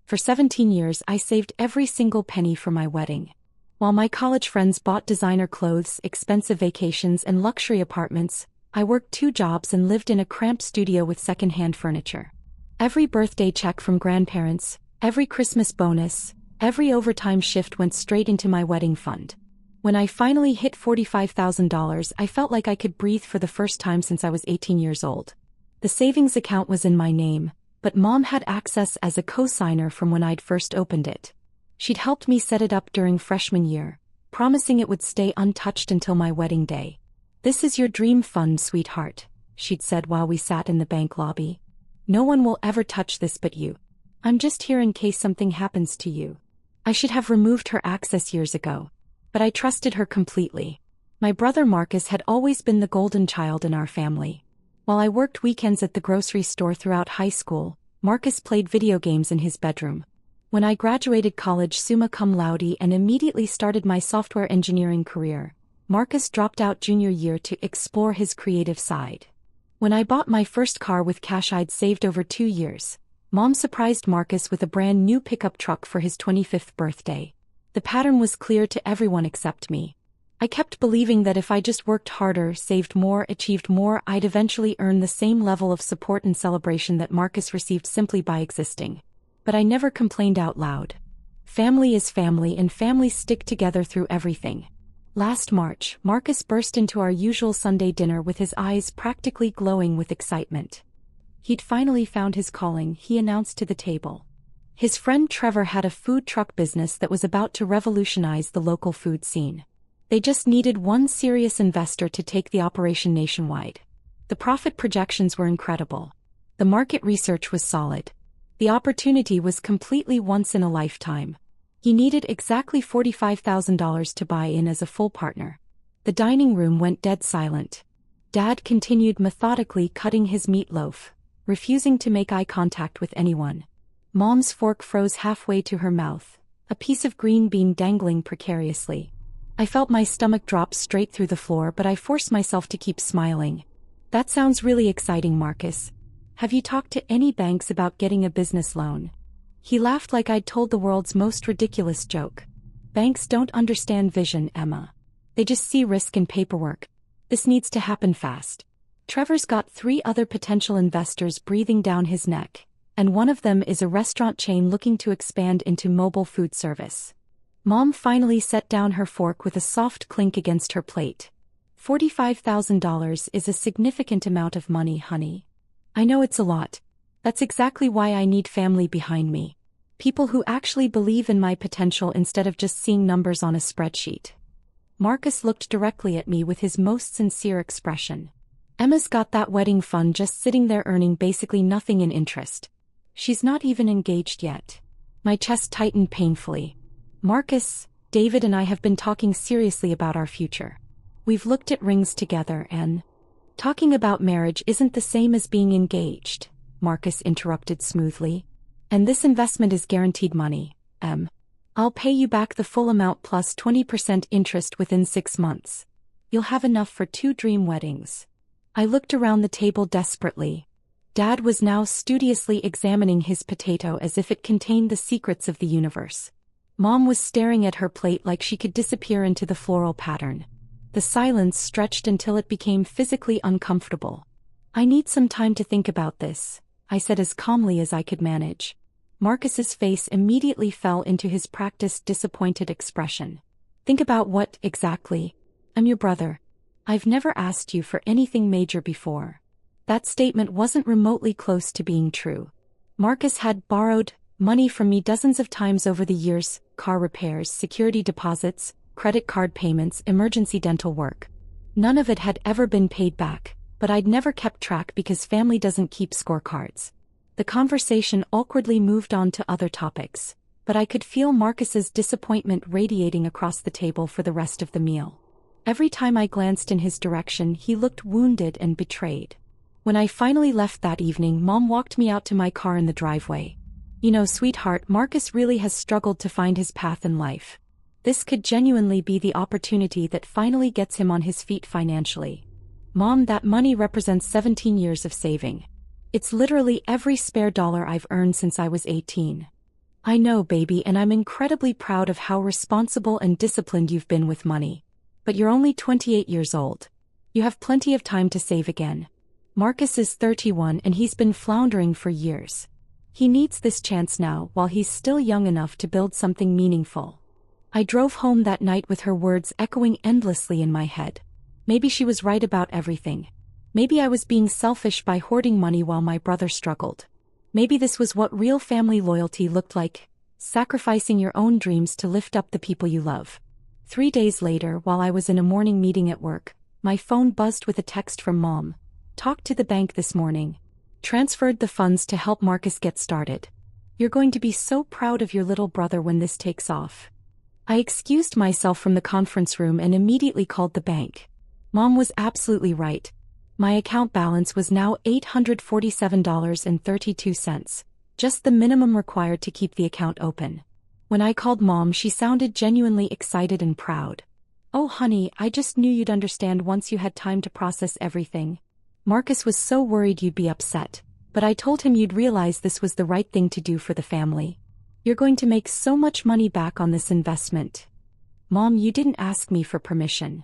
For 17 years I saved every single penny for my wedding. While my college friends bought designer clothes, expensive vacations, and luxury apartments, I worked 2 jobs and lived in a cramped studio with second-hand furniture. Every birthday check from grandparents, every Christmas bonus, every overtime shift went straight into my wedding fund. When I finally hit $45,000, I felt like I could breathe for the first time since I was 18 years old. The savings account was in my name, but Mom had access as a co-signer from when I'd first opened it. She'd helped me set it up during freshman year, promising it would stay untouched until my wedding day. "This is your dream fund, sweetheart," she'd said while we sat in the bank lobby. "No one will ever touch this but you. I'm just here in case something happens to you." I should have removed her access years ago, but I trusted her completely. My brother Marcus had always been the golden child in our family. While I worked weekends at the grocery store throughout high school, Marcus played video games in his bedroom. When I graduated college summa cum laude and immediately started my software engineering career, Marcus dropped out junior year to explore his creative side. When I bought my first car with cash I'd saved over 2 years, Mom surprised Marcus with a brand new pickup truck for his 25th birthday. The pattern was clear to everyone except me. I kept believing that if I just worked harder, saved more, achieved more, I'd eventually earn the same level of support and celebration that Marcus received simply by existing. But I never complained out loud. Family is family and families stick together through everything. Last March, Marcus burst into our usual Sunday dinner with his eyes practically glowing with excitement. He'd finally found his calling, he announced to the table. His friend Trevor had a food truck business that was about to revolutionize the local food scene. They just needed one serious investor to take the operation nationwide. The profit projections were incredible. The market research was solid. The opportunity was completely once in a lifetime. He needed exactly $45,000 to buy in as a full partner. The dining room went dead silent. Dad continued methodically cutting his meatloaf, refusing to make eye contact with anyone. Mom's fork froze halfway to her mouth, a piece of green bean dangling precariously. I felt my stomach drop straight through the floor, but I forced myself to keep smiling. "That sounds really exciting, Marcus. Have you talked to any banks about getting a business loan?" He laughed like I'd told the world's most ridiculous joke. "Banks don't understand vision, Emma. They just see risk and paperwork. This needs to happen fast." Trevor's got 3 other potential investors breathing down his neck, and one of them is a restaurant chain looking to expand into mobile food service. Mom finally set down her fork with a soft clink against her plate. $45,000 is a significant amount of money, honey. I know it's a lot. That's exactly why I need family behind me. People who actually believe in my potential instead of just seeing numbers on a spreadsheet. Marcus looked directly at me with his most sincere expression. "Emma's got that wedding fund just sitting there earning basically nothing in interest. She's not even engaged yet." My chest tightened painfully. "Marcus, David and I have been talking seriously about our future. We've looked at rings together and—" "Talking about marriage isn't the same as being engaged," Marcus interrupted smoothly. "And this investment is guaranteed money, Em. I'll pay you back the full amount plus 20% interest within 6 months. You'll have enough for 2 dream weddings." I looked around the table desperately. Dad was now studiously examining his potato as if it contained the secrets of the universe. Mom was staring at her plate like she could disappear into the floral pattern. The silence stretched until it became physically uncomfortable. "I need some time to think about this," I said as calmly as I could manage. Marcus's face immediately fell into his practiced disappointed expression. "Think about what, exactly? I'm your brother. I've never asked you for anything major before." That statement wasn't remotely close to being true. Marcus had borrowed money from me dozens of times over the years: car repairs, security deposits, credit card payments, emergency dental work. None of it had ever been paid back, but I'd never kept track because family doesn't keep scorecards. The conversation awkwardly moved on to other topics, but I could feel Marcus's disappointment radiating across the table for the rest of the meal. Every time I glanced in his direction, he looked wounded and betrayed. When I finally left that evening, Mom walked me out to my car in the driveway. "You know, sweetheart, Marcus really has struggled to find his path in life. This could genuinely be the opportunity that finally gets him on his feet financially. Mom, that money represents 17 years of saving. It's literally every spare dollar I've earned since I was 18. I know, baby, and I'm incredibly proud of how responsible and disciplined you've been with money. But you're only 28 years old. You have plenty of time to save again. Marcus is 31 and he's been floundering for years. He needs this chance now while he's still young enough to build something meaningful. I drove home that night with her words echoing endlessly in my head. Maybe she was right about everything. Maybe I was being selfish by hoarding money while my brother struggled. Maybe this was what real family loyalty looked like, sacrificing your own dreams to lift up the people you love. 3 days later, while I was in a morning meeting at work, my phone buzzed with a text from Mom. Talked to the bank this morning. Transferred the funds to help Marcus get started. You're going to be so proud of your little brother when this takes off. I excused myself from the conference room and immediately called the bank. Mom was absolutely right. My account balance was now $847.32, just the minimum required to keep the account open. When I called Mom, she sounded genuinely excited and proud. Oh honey, I just knew you'd understand once you had time to process everything. Marcus was so worried you'd be upset, but I told him you'd realize this was the right thing to do for the family. You're going to make so much money back on this investment. Mom, you didn't ask me for permission.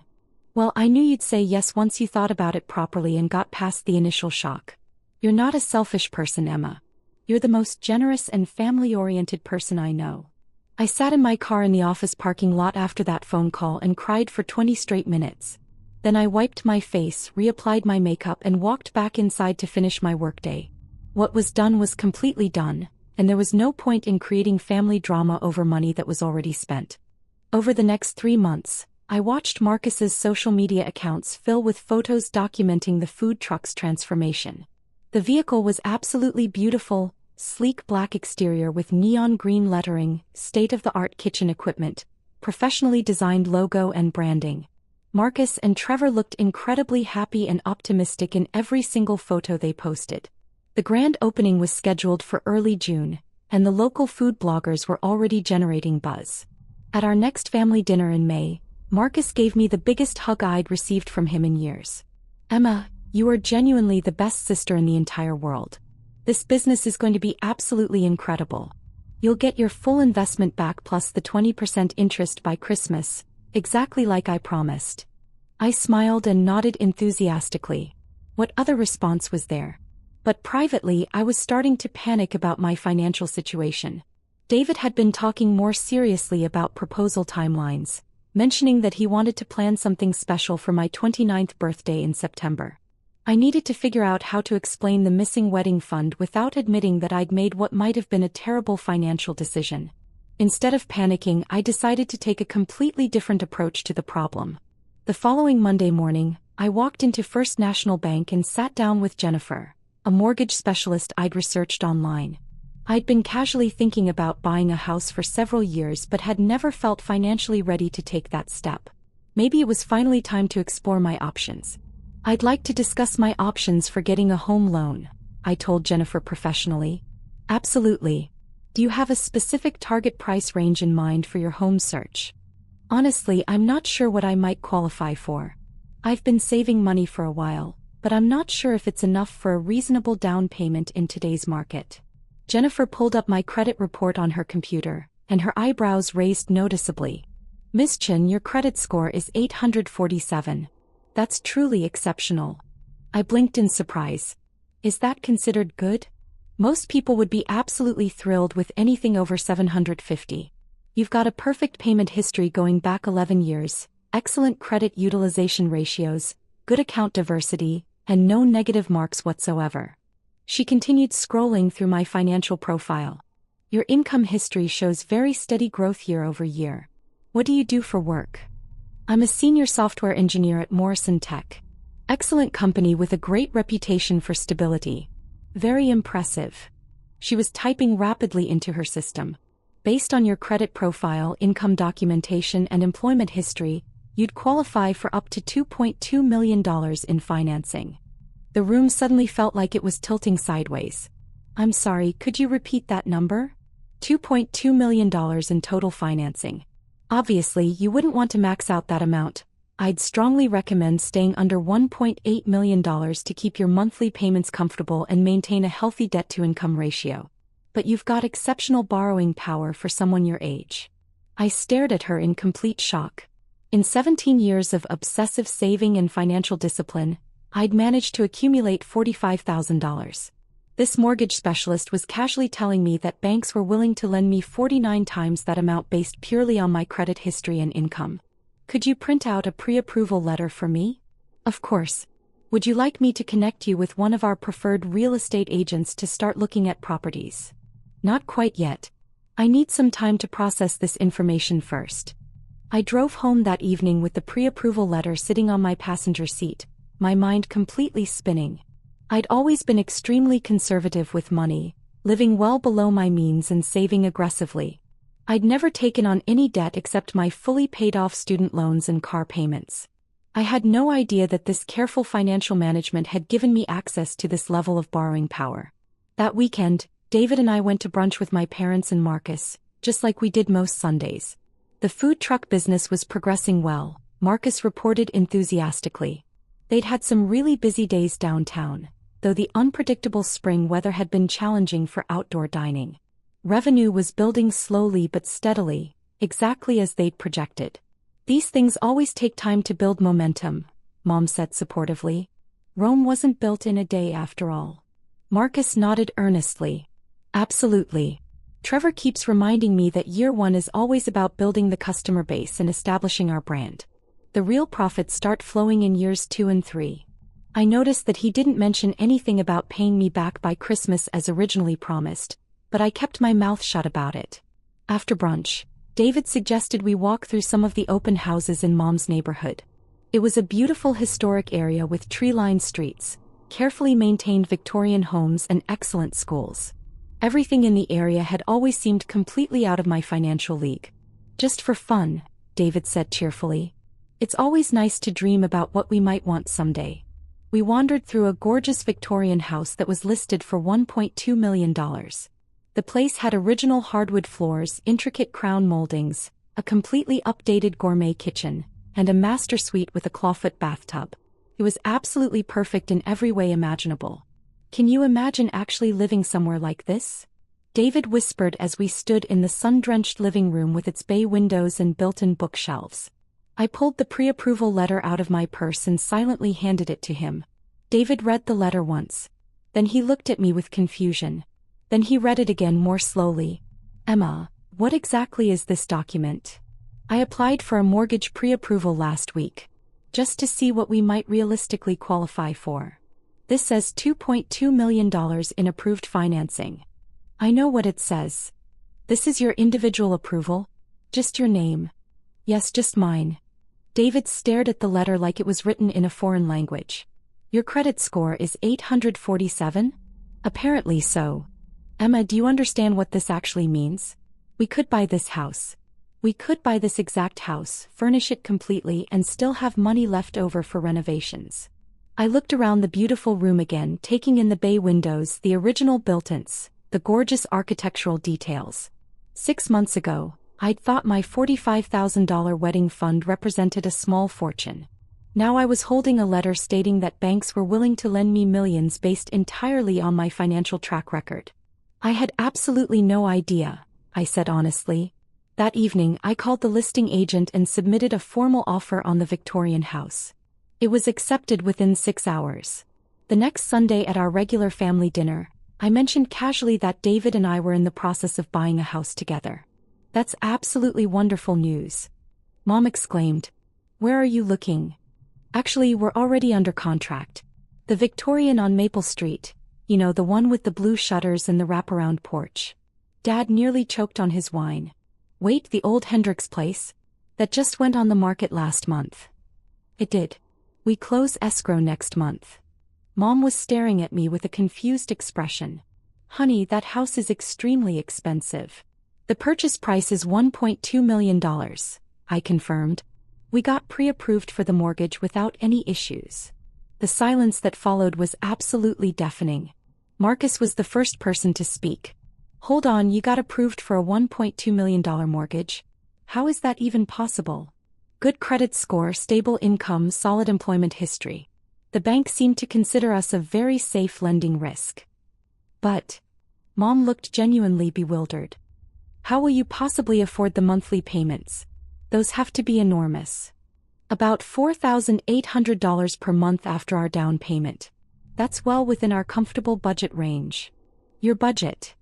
Well, I knew you'd say yes once you thought about it properly and got past the initial shock. You're not a selfish person, Emma. You're the most generous and family-oriented person I know. I sat in my car in the office parking lot after that phone call and cried for 20 straight minutes. Then I wiped my face, reapplied my makeup and walked back inside to finish my workday. What was done was completely done, and there was no point in creating family drama over money that was already spent. Over the next 3 months, I watched Marcus's social media accounts fill with photos documenting the food truck's transformation. The vehicle was absolutely beautiful, sleek black exterior with neon green lettering, state-of-the-art kitchen equipment, professionally designed logo and branding. Marcus and Trevor looked incredibly happy and optimistic in every single photo they posted. The grand opening was scheduled for early June, and the local food bloggers were already generating buzz. At our next family dinner in May, Marcus gave me the biggest hug I'd received from him in years. Emma, you are genuinely the best sister in the entire world. This business is going to be absolutely incredible. You'll get your full investment back plus the 20% interest by Christmas, exactly like I promised. I smiled and nodded enthusiastically. What other response was there? But privately, I was starting to panic about my financial situation. David had been talking more seriously about proposal timelines, mentioning that he wanted to plan something special for my 29th birthday in September. I needed to figure out how to explain the missing wedding fund without admitting that I'd made what might have been a terrible financial decision. Instead of panicking, I decided to take a completely different approach to the problem. The following Monday morning, I walked into First National Bank and sat down with Jennifer, a mortgage specialist I'd researched online. I'd been casually thinking about buying a house for several years but had never felt financially ready to take that step. Maybe it was finally time to explore my options. I'd like to discuss my options for getting a home loan, I told Jennifer professionally. Absolutely. Do you have a specific target price range in mind for your home search? Honestly, I'm not sure what I might qualify for. I've been saving money for a while, but I'm not sure if it's enough for a reasonable down payment in today's market. Jennifer pulled up my credit report on her computer, and her eyebrows raised noticeably. Miss Chin, your credit score is 847. That's truly exceptional. I blinked in surprise. Is that considered good? Most people would be absolutely thrilled with anything over 750. You've got a perfect payment history going back 11 years, excellent credit utilization ratios, good account diversity, and no negative marks whatsoever. She continued scrolling through my financial profile. Your income history shows very steady growth year over year. What do you do for work? I'm a senior software engineer at Morrison Tech. Excellent company with a great reputation for stability. Very impressive. She was typing rapidly into her system. Based on your credit profile, income documentation, and employment history, you'd qualify for up to $2.2 million in financing. The room suddenly felt like it was tilting sideways. I'm sorry, could you repeat that number? $2.2 million in total financing. Obviously, you wouldn't want to max out that amount. I'd strongly recommend staying under $1.8 million to keep your monthly payments comfortable and maintain a healthy debt-to-income ratio. but you've got exceptional borrowing power for someone your age. I stared at her in complete shock. In 17 years of obsessive saving and financial discipline, I'd managed to accumulate $45,000. This mortgage specialist was casually telling me that banks were willing to lend me 49 times that amount based purely on my credit history and income. Could you print out a pre-approval letter for me? Of course. Would you like me to connect you with one of our preferred real estate agents to start looking at properties? Not quite yet. I need some time to process this information first. I drove home that evening with the pre-approval letter sitting on my passenger seat, my mind completely spinning. I'd always been extremely conservative with money, living well below my means and saving aggressively. I'd never taken on any debt except my fully paid-off student loans and car payments. I had no idea that this careful financial management had given me access to this level of borrowing power. That weekend, David and I went to brunch with my parents and Marcus, just like we did most Sundays. The food truck business was progressing well, Marcus reported enthusiastically. They'd had some really busy days downtown, though the unpredictable spring weather had been challenging for outdoor dining. Revenue was building slowly but steadily, exactly as they'd projected. These things always take time to build momentum, Mom said supportively. Rome wasn't built in a day after all. Marcus nodded earnestly. Absolutely. Trevor keeps reminding me that year one is always about building the customer base and establishing our brand. The real profits start flowing in years 2 and 3. I noticed that he didn't mention anything about paying me back by Christmas as originally promised, but I kept my mouth shut about it. After brunch, David suggested we walk through some of the open houses in Mom's neighborhood. It was a beautiful historic area with tree-lined streets, carefully maintained Victorian homes and excellent schools. Everything in the area had always seemed completely out of my financial league. Just for fun, David said cheerfully. It's always nice to dream about what we might want someday. We wandered through a gorgeous Victorian house that was listed for $1.2 million. The place had original hardwood floors, intricate crown moldings, a completely updated gourmet kitchen, and a master suite with a clawfoot bathtub. It was absolutely perfect in every way imaginable. Can you imagine actually living somewhere like this? David whispered as we stood in the sun-drenched living room with its bay windows and built-in bookshelves. I pulled the pre-approval letter out of my purse and silently handed it to him. David read the letter once. Then he looked at me with confusion. Then he read it again more slowly. Emma, what exactly is this document? I applied for a mortgage pre-approval last week, just to see what we might realistically qualify for. This says $2.2 million in approved financing. I know what it says. This is your individual approval? Just your name? Yes, just mine. David stared at the letter like it was written in a foreign language. Your credit score is 847? Apparently so. Emma, do you understand what this actually means? We could buy this house. We could buy this exact house, furnish it completely, and still have money left over for renovations. I looked around the beautiful room again, taking in the bay windows, the original built-ins, the gorgeous architectural details. 6 months ago, I'd thought my $45,000 wedding fund represented a small fortune. Now I was holding a letter stating that banks were willing to lend me millions based entirely on my financial track record. I had absolutely no idea, I said honestly. That evening I called the listing agent and submitted a formal offer on the Victorian house. It was accepted within 6 hours. The next Sunday at our regular family dinner, I mentioned casually that David and I were in the process of buying a house together. That's absolutely wonderful news. Mom exclaimed. Where are you looking? Actually, we're already under contract. The Victorian on Maple Street, you know, the one with the blue shutters and the wraparound porch. Dad nearly choked on his wine. Wait, the old Hendricks place? That just went on the market last month. It did. We close escrow next month. Mom was staring at me with a confused expression. Honey, that house is extremely expensive. The purchase price is $1.2 million, I confirmed. We got pre-approved for the mortgage without any issues. The silence that followed was absolutely deafening. Marcus was the first person to speak. Hold on, you got approved for a $1.2 million mortgage? How is that even possible? Good credit score, stable income, solid employment history. The bank seemed to consider us a very safe lending risk. But Mom looked genuinely bewildered. How will you possibly afford the monthly payments? Those have to be enormous. About $4,800 per month after our down payment. That's well within our comfortable budget range. Your budget?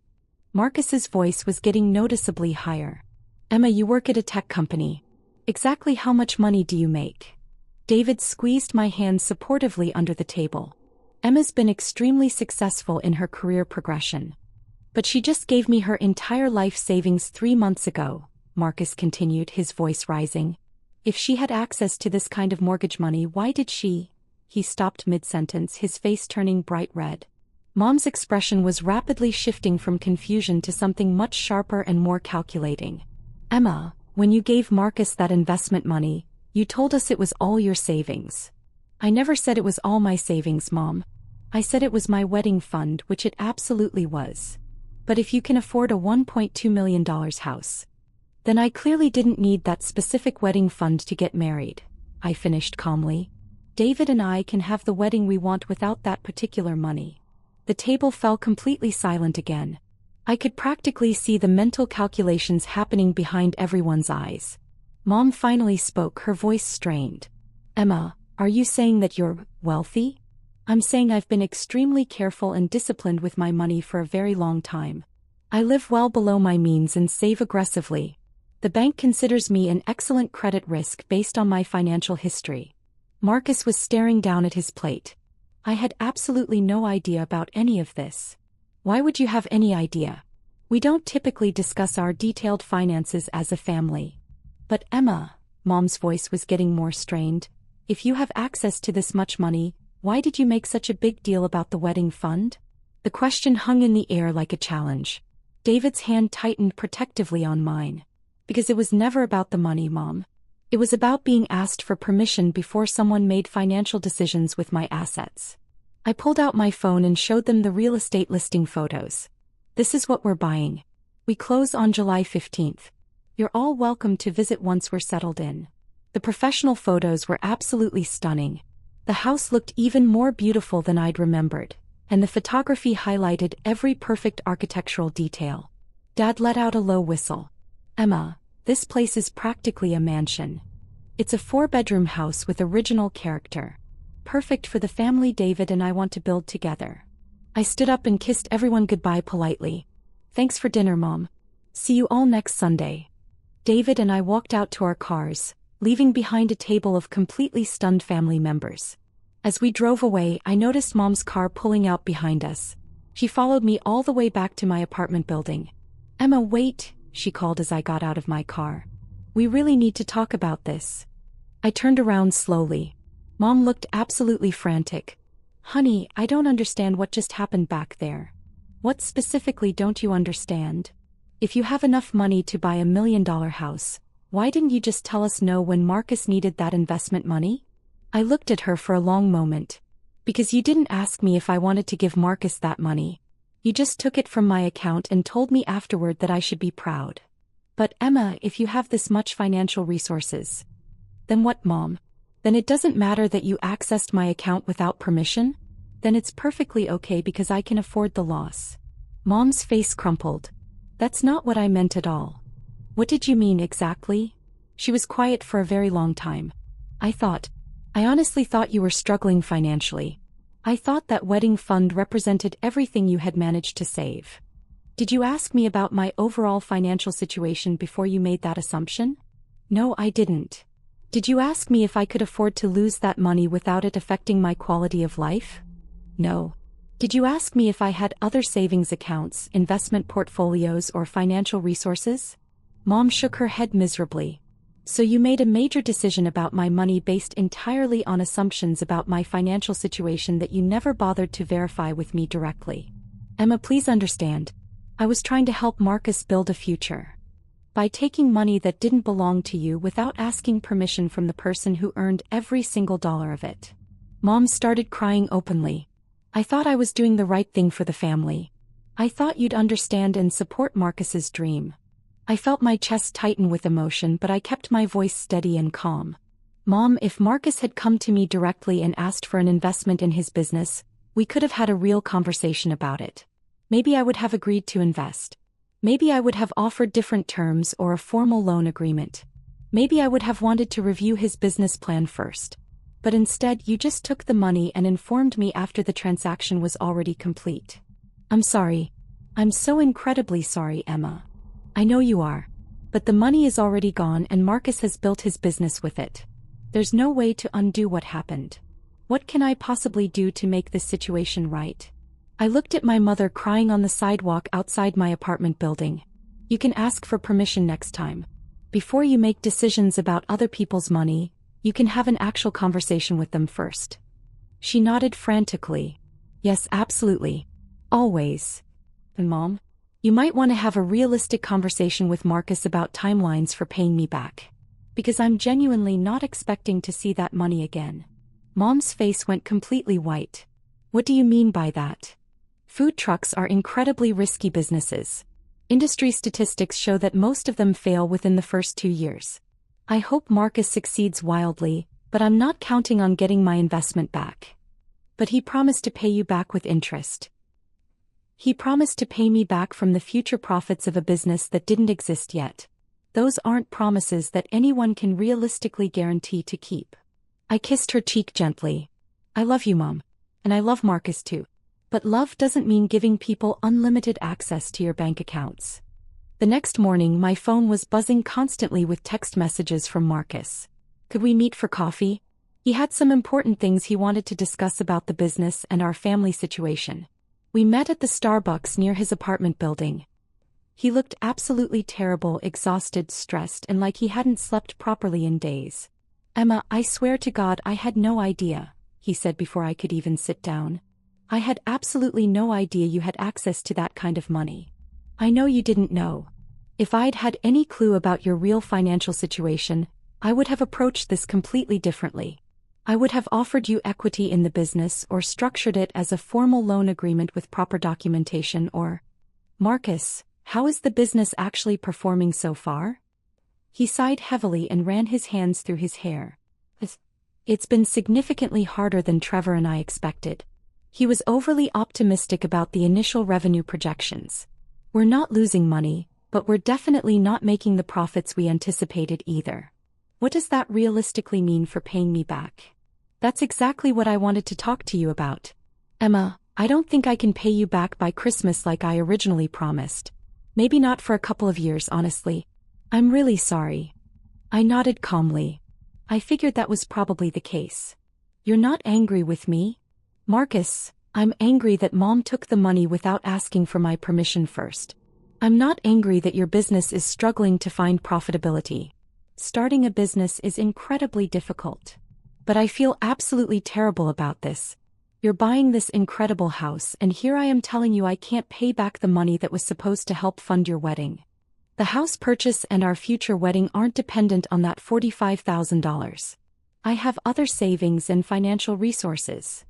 Marcus's voice was getting noticeably higher. Emma, you work at a tech company. Exactly how much money do you make? David squeezed my hand supportively under the table. Emma's been extremely successful in her career progression. But she just gave me her entire life savings 3 months ago, Marcus continued, his voice rising. If she had access to this kind of mortgage money, why did she? He stopped mid-sentence, his face turning bright red. Mom's expression was rapidly shifting from confusion to something much sharper and more calculating. Emma, when you gave Marcus that investment money, you told us it was all your savings. I never said it was all my savings, Mom. I said it was my wedding fund, which it absolutely was. But if you can afford a $1.2 million house, then I clearly didn't need that specific wedding fund to get married, I finished calmly. David and I can have the wedding we want without that particular money. The table fell completely silent again. I could practically see the mental calculations happening behind everyone's eyes. Mom finally spoke, her voice strained. Emma, are you saying that you're wealthy? I'm saying I've been extremely careful and disciplined with my money for a very long time. I live well below my means and save aggressively. The bank considers me an excellent credit risk based on my financial history. Marcus was staring down at his plate. I had absolutely no idea about any of this. Why would you have any idea? We don't typically discuss our detailed finances as a family. But Emma, Mom's voice was getting more strained, if you have access to this much money, why did you make such a big deal about the wedding fund? The question hung in the air like a challenge. David's hand tightened protectively on mine. Because it was never about the money, Mom. It was about being asked for permission before someone made financial decisions with my assets. I pulled out my phone and showed them the real estate listing photos. This is what we're buying. We close on July 15th. You're all welcome to visit once we're settled in. The professional photos were absolutely stunning. The house looked even more beautiful than I'd remembered, and the photography highlighted every perfect architectural detail. Dad let out a low whistle. Emma, this place is practically a mansion. It's a 4-bedroom house with original character. Perfect for the family David and I want to build together. I stood up and kissed everyone goodbye politely. Thanks for dinner, Mom. See you all next Sunday. David and I walked out to our cars, leaving behind a table of completely stunned family members. As we drove away, I noticed Mom's car pulling out behind us. She followed me all the way back to my apartment building. Emma, wait, she called as I got out of my car. We really need to talk about this. I turned around slowly. Mom looked absolutely frantic. Honey, I don't understand what just happened back there. What specifically don't you understand? If you have enough money to buy $1 million house, why didn't you just tell us no when Marcus needed that investment money? I looked at her for a long moment. Because you didn't ask me if I wanted to give Marcus that money. You just took it from my account and told me afterward that I should be proud. But Emma, if you have this much financial resources. Then what, Mom? Then it doesn't matter that you accessed my account without permission? Then it's perfectly okay because I can afford the loss. Mom's face crumpled. That's not what I meant at all. What did you mean exactly? She was quiet for a very long time. I honestly thought you were struggling financially. I thought that wedding fund represented everything you had managed to save. Did you ask me about my overall financial situation before you made that assumption? No, I didn't. Did you ask me if I could afford to lose that money without it affecting my quality of life? No. Did you ask me if I had other savings accounts, investment portfolios, or financial resources? Mom shook her head miserably. So you made a major decision about my money based entirely on assumptions about my financial situation that you never bothered to verify with me directly. Emma, please understand. I was trying to help Marcus build a future. By taking money that didn't belong to you without asking permission from the person who earned every single dollar of it. Mom started crying openly. I thought I was doing the right thing for the family. I thought you'd understand and support Marcus's dream. I felt my chest tighten with emotion, but I kept my voice steady and calm. Mom, if Marcus had come to me directly and asked for an investment in his business, we could have had a real conversation about it. Maybe I would have agreed to invest. Maybe I would have offered different terms or a formal loan agreement. Maybe I would have wanted to review his business plan first. But instead, you just took the money and informed me after the transaction was already complete. I'm sorry. I'm so incredibly sorry, Emma. I know you are. But the money is already gone and Marcus has built his business with it. There's no way to undo what happened. What can I possibly do to make this situation right? I looked at my mother crying on the sidewalk outside my apartment building. You can ask for permission next time. Before you make decisions about other people's money, you can have an actual conversation with them first. She nodded frantically. Yes, absolutely. Always. And Mom? You might want to have a realistic conversation with Marcus about timelines for paying me back. Because I'm genuinely not expecting to see that money again. Mom's face went completely white. What do you mean by that? Food trucks are incredibly risky businesses. Industry statistics show that most of them fail within the first 2 years. I hope Marcus succeeds wildly, but I'm not counting on getting my investment back. But he promised to pay you back with interest. He promised to pay me back from the future profits of a business that didn't exist yet. Those aren't promises that anyone can realistically guarantee to keep. I kissed her cheek gently. I love you, Mom. And I love Marcus too. But love doesn't mean giving people unlimited access to your bank accounts. The next morning, my phone was buzzing constantly with text messages from Marcus. Could we meet for coffee? He had some important things he wanted to discuss about the business and our family situation. We met at the Starbucks near his apartment building. He looked absolutely terrible, exhausted, stressed, and like he hadn't slept properly in days. Emma, I swear to God I had no idea, he said before I could even sit down. I had absolutely no idea you had access to that kind of money. I know you didn't know. If I'd had any clue about your real financial situation, I would have approached this completely differently. I would have offered you equity in the business or structured it as a formal loan agreement with proper documentation or... Marcus, how is the business actually performing so far? He sighed heavily and ran his hands through his hair. It's been significantly harder than Trevor and I expected. He was overly optimistic about the initial revenue projections. We're not losing money, but we're definitely not making the profits we anticipated either. What does that realistically mean for paying me back? That's exactly what I wanted to talk to you about. Emma, I don't think I can pay you back by Christmas like I originally promised. Maybe not for a couple of years, honestly. I'm really sorry. I nodded calmly. I figured that was probably the case. You're not angry with me? Marcus, I'm angry that Mom took the money without asking for my permission first. I'm not angry that your business is struggling to find profitability. Starting a business is incredibly difficult. But I feel absolutely terrible about this. You're buying this incredible house and here I am telling you I can't pay back the money that was supposed to help fund your wedding. The house purchase and our future wedding aren't dependent on that $45,000. I have other savings and financial resources.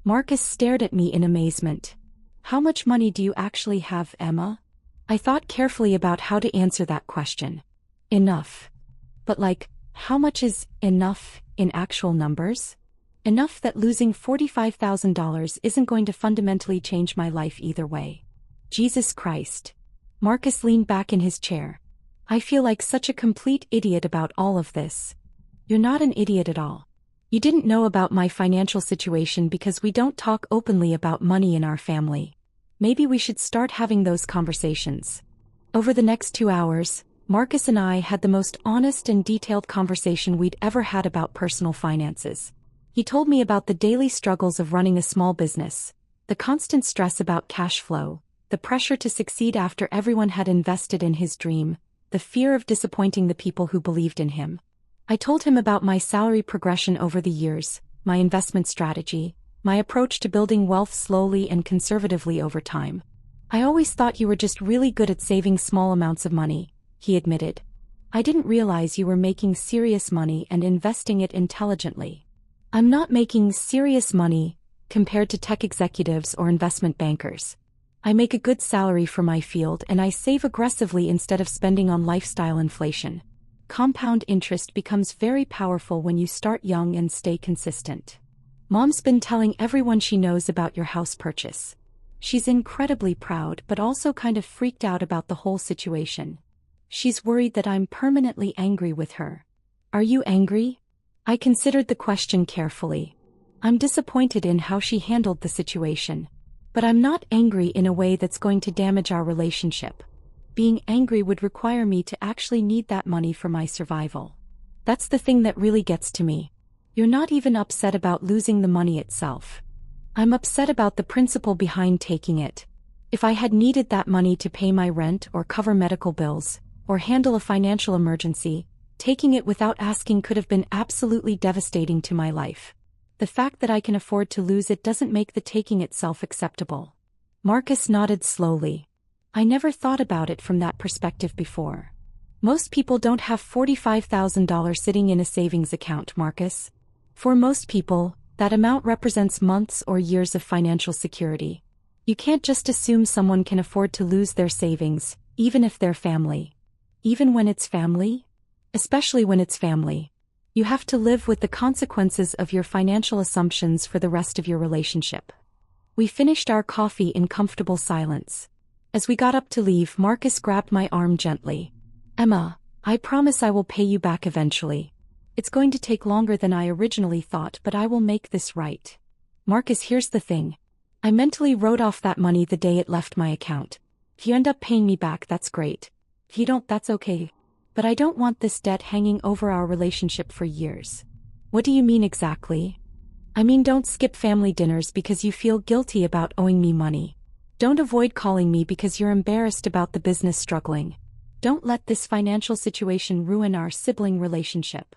Marcus stared at me in amazement. How much money do you actually have, Emma? I thought carefully about how to answer that question. Enough. But how much is enough in actual numbers? Enough that losing $45,000 isn't going to fundamentally change my life either way. Jesus Christ. Marcus leaned back in his chair. I feel like such a complete idiot about all of this. You're not an idiot at all. You didn't know about my financial situation because we don't talk openly about money in our family. Maybe we should start having those conversations. Over the next 2 hours, Marcus and I had the most honest and detailed conversation we'd ever had about personal finances. He told me about the daily struggles of running a small business, the constant stress about cash flow, the pressure to succeed after everyone had invested in his dream, the fear of disappointing the people who believed in him. I told him about my salary progression over the years, my investment strategy, my approach to building wealth slowly and conservatively over time. I always thought you were just really good at saving small amounts of money, he admitted. I didn't realize you were making serious money and investing it intelligently. I'm not making serious money compared to tech executives or investment bankers. I make a good salary for my field and I save aggressively instead of spending on lifestyle inflation. Compound interest becomes very powerful when you start young and stay consistent. Mom's been telling everyone she knows about your house purchase. She's incredibly proud but also kind of freaked out about the whole situation. She's worried that I'm permanently angry with her. Are you angry? I considered the question carefully. I'm disappointed in how she handled the situation. But I'm not angry in a way that's going to damage our relationship. Being angry would require me to actually need that money for my survival. That's the thing that really gets to me. You're not even upset about losing the money itself. I'm upset about the principle behind taking it. If I had needed that money to pay my rent or cover medical bills, or handle a financial emergency, taking it without asking could have been absolutely devastating to my life. The fact that I can afford to lose it doesn't make the taking itself acceptable. Marcus nodded slowly. I never thought about it from that perspective before. Most people don't have $45,000 sitting in a savings account, Marcus. For most people, that amount represents months or years of financial security. You can't just assume someone can afford to lose their savings, even if they're family. Even when it's family? Especially when it's family. You have to live with the consequences of your financial assumptions for the rest of your relationship. We finished our coffee in comfortable silence. As we got up to leave, Marcus grabbed my arm gently. Emma, I promise I will pay you back eventually. It's going to take longer than I originally thought, but I will make this right. Marcus, here's the thing. I mentally wrote off that money the day it left my account. If you end up paying me back, that's great. If you don't, that's okay. But I don't want this debt hanging over our relationship for years. What do you mean exactly? I mean, don't skip family dinners because you feel guilty about owing me money. Don't avoid calling me because you're embarrassed about the business struggling. Don't let this financial situation ruin our sibling relationship.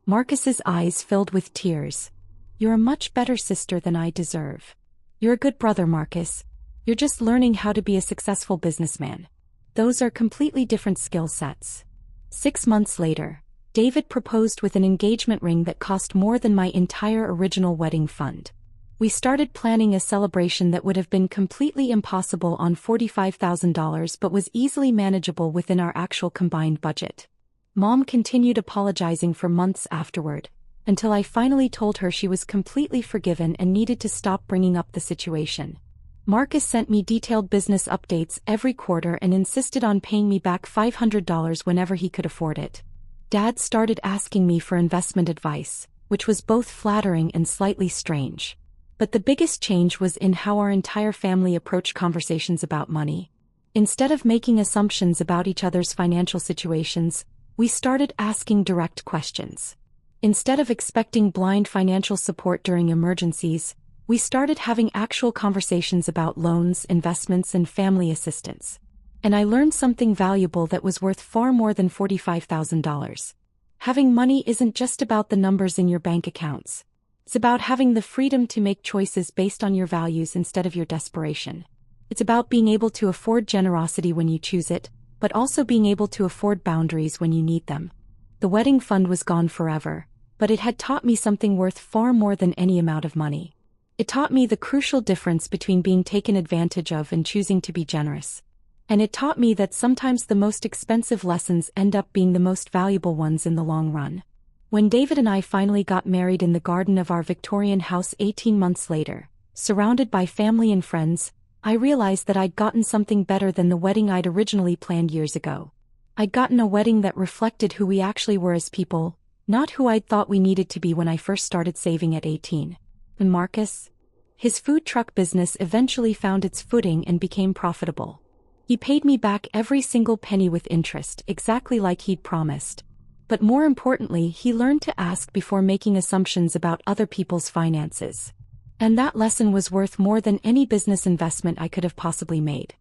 Marcus's eyes filled with tears. You're a much better sister than I deserve. You're a good brother, Marcus. You're just learning how to be a successful businessman. Those are completely different skill sets. 6 months later, David proposed with an engagement ring that cost more than my entire original wedding fund. We started planning a celebration that would have been completely impossible on $45,000 but was easily manageable within our actual combined budget. Mom continued apologizing for months afterward, until I finally told her she was completely forgiven and needed to stop bringing up the situation. Marcus sent me detailed business updates every quarter and insisted on paying me back $500 whenever he could afford it. Dad started asking me for investment advice, which was both flattering and slightly strange. But the biggest change was in how our entire family approached conversations about money. Instead of making assumptions about each other's financial situations, we started asking direct questions. Instead of expecting blind financial support during emergencies, we started having actual conversations about loans, investments, and family assistance. And I learned something valuable that was worth far more than $45,000. Having money isn't just about the numbers in your bank accounts. It's about having the freedom to make choices based on your values instead of your desperation. It's about being able to afford generosity when you choose it, but also being able to afford boundaries when you need them. The wedding fund was gone forever, but it had taught me something worth far more than any amount of money. It taught me the crucial difference between being taken advantage of and choosing to be generous. And it taught me that sometimes the most expensive lessons end up being the most valuable ones in the long run. When David and I finally got married in the garden of our Victorian house 18 months later, surrounded by family and friends, I realized that I'd gotten something better than the wedding I'd originally planned years ago. I'd gotten a wedding that reflected who we actually were as people, not who I'd thought we needed to be when I first started saving at 18. And Marcus? His food truck business eventually found its footing and became profitable. He paid me back every single penny with interest, exactly like he'd promised. But more importantly, he learned to ask before making assumptions about other people's finances. And that lesson was worth more than any business investment I could have possibly made.